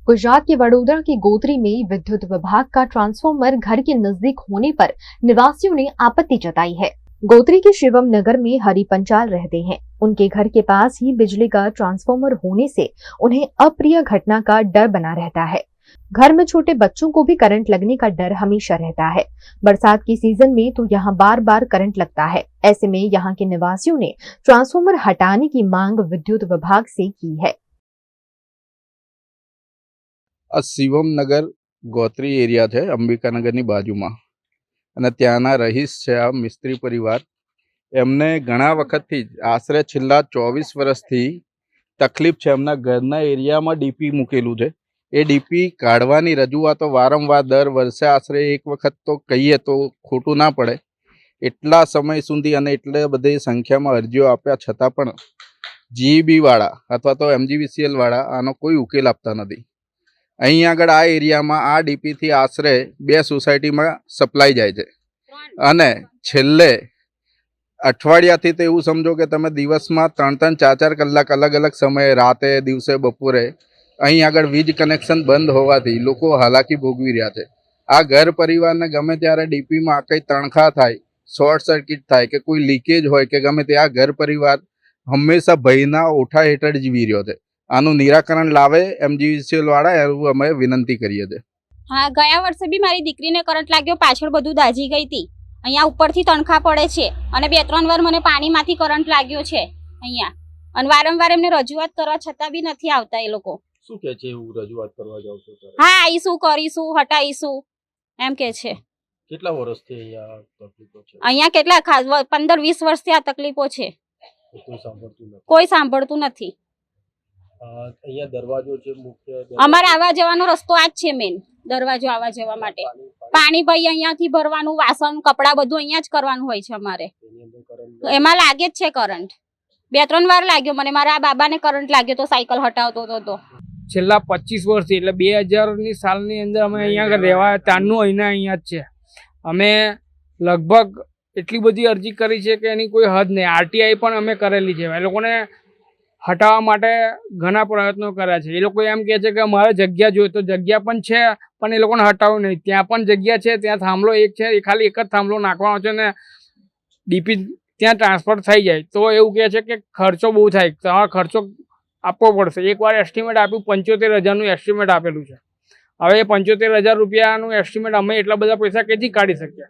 गुजरात के वडोदरा की गोत्री में विद्युत विभाग का ट्रांसफार्मर घर के नजदीक होने पर निवासियों ने आपत्ति जताई है। गोत्री के शिवम नगर में हरि पंचाल रहते हैं। उनके घर के पास ही बिजली का ट्रांसफार्मर होने से उन्हें अप्रिय घटना का डर बना रहता है। घर में छोटे बच्चों को भी करंट लगने का डर हमेशा रहता है। बरसात की सीजन में तो यहाँ बार बार करंट लगता है। ऐसे में यहाँ के निवासियों ने ट्रांसफार्मर हटाने की मांग विद्युत विभाग से की है। शिवम नगर गोत्री एरिया है, अंबिकानगરની બાજુમાં અને ત્યાંના રહીશ છે આ મિસ્ત્રી પરિવાર। એમને ઘણા વખતથી આશરે છેલ્લા 24 વર્ષથી તકલીફ છે। એમના ઘરના એરિયામાં ડીપી મૂકેલું છે। એ ડીપી કાઢવાની રજૂઆતો વારંવાર દર વર્ષે આશરે એક વખત તો કહીએ તો ખોટું ના પડે એટલા સમય સુધી અને એટલે બધી સંખ્યામાં અરજીઓ આપ્યા છતાં પણ જીઈબી વાળા અથવા તો એમજીવીસીએલ વાળા આનો કોઈ ઉકેલ આપતા નથી। અહીં આગળ આ એરિયામાં આ ડીપીથી આશરે 2 સોસાયટીમાં સપ્લાય જાય છે અને છેલ્લે અઠવાડિયાથી તો એવું સમજો કે તમે દિવસમાં 3-3, 4-4 કલાક અલગ અલગ સમયે રાતે દિવસે બપોરે અહીં આગળ વીજ કનેક્શન બંધ હોવાથી લોકો હાલાકી ભોગવી રહ્યા છે। આ ઘર પરિવારને ગમે ત્યારે ડીપીમાં કંઈ તણખા થાય, શોર્ટ સર્કિટ થાય કે કોઈ લીકેજ હોય કે ગમે તે આ ઘર પરિવાર હંમેશા ભયના ઓઠા હેઠળ જીવી રહ્યો છે। આનું નિરાકરણ લાવે એમજીવીસીએલ વાળા એવું અમે વિનંતી કરીએ છીએ। हाँ, गया वर्षे बी मारी दीकरीने करंट लाग्यो, पाछळ बधुं दाझी गई थी। अहींया उपरथी तणखा पड़े छे अने 2-3 वार मने पाणीमांथी करंट लाग्यो छे अहींया अने वारंवार एमने रजूआत करवा छतां बी नथी आवता ए लोको। શું કહે છે એવું રજૂઆત કરવા જાવ છો ત્યારે? हाँ, आईशू करीशू हटाईशू एम के छे। કેટલા વર્ષથી અહીંયા તકલીફો છે? अहींया केटला 15-20 वर्षथी आ तकलीफो छे। કોઈ સાંભળતું નથી? कोई सांभळतुं नथी। અહીંયા દરવાજો છે મુખ્ય અમારે આવા જવાનો રસ્તો આ જ છે, મેન દરવાજો આવા જવા માટે। પાણી ભાઈ અહીંયાથી ભરવાનું, વાસણ કપડા બધું અહીંયા જ કરવાનું હોય છે અમારે। એમાં લાગે જ છે કરંટ। 2-3 વાર લાગ્યો મને, મારા બાબાને કરંટ લાગ્યો તો સાયકલ હટાવતો હતો। છેલ્લા 25 વર્ષથી એટલે 2000ની સાલની અંદર અમે અહીંયા રહેવા ત્યારનું અહીંયા જ છે। અમે લગભગ એટલી બધી અરજી કરી છે કે એની કોઈ હદ નહીં। આરટીઆઈ પણ અમે કરેલી છે। એ લોકોને હટાવવા માટે ઘણા પ્રયત્નો કર્યા છે। એ લોકો એમ કહે છે કે અમારે જગ્યા જોઈએ, તો જગ્યા પણ છે પણ એ લોકોને હટાવવું નહીં। ત્યાં પણ જગ્યા છે, ત્યાં થાંભલો એક છે, એ ખાલી એક જ થાંભલો નાખવાનો છે ને ડીપી ત્યાં ટ્રાન્સફર થઈ જાય। તો એવું કહે છે કે ખર્ચો બહુ થાય, તમારે ખર્ચો આપવો પડશે। એકવાર એસ્ટિમેટ આપ્યું, 75,000નું એસ્ટિમેટ આપેલું છે। હવે એ 75,000 રૂપિયાનું એસ્ટિમેટ અમે એટલા બધા પૈસા ક્યાંથી કાઢી શકીએ?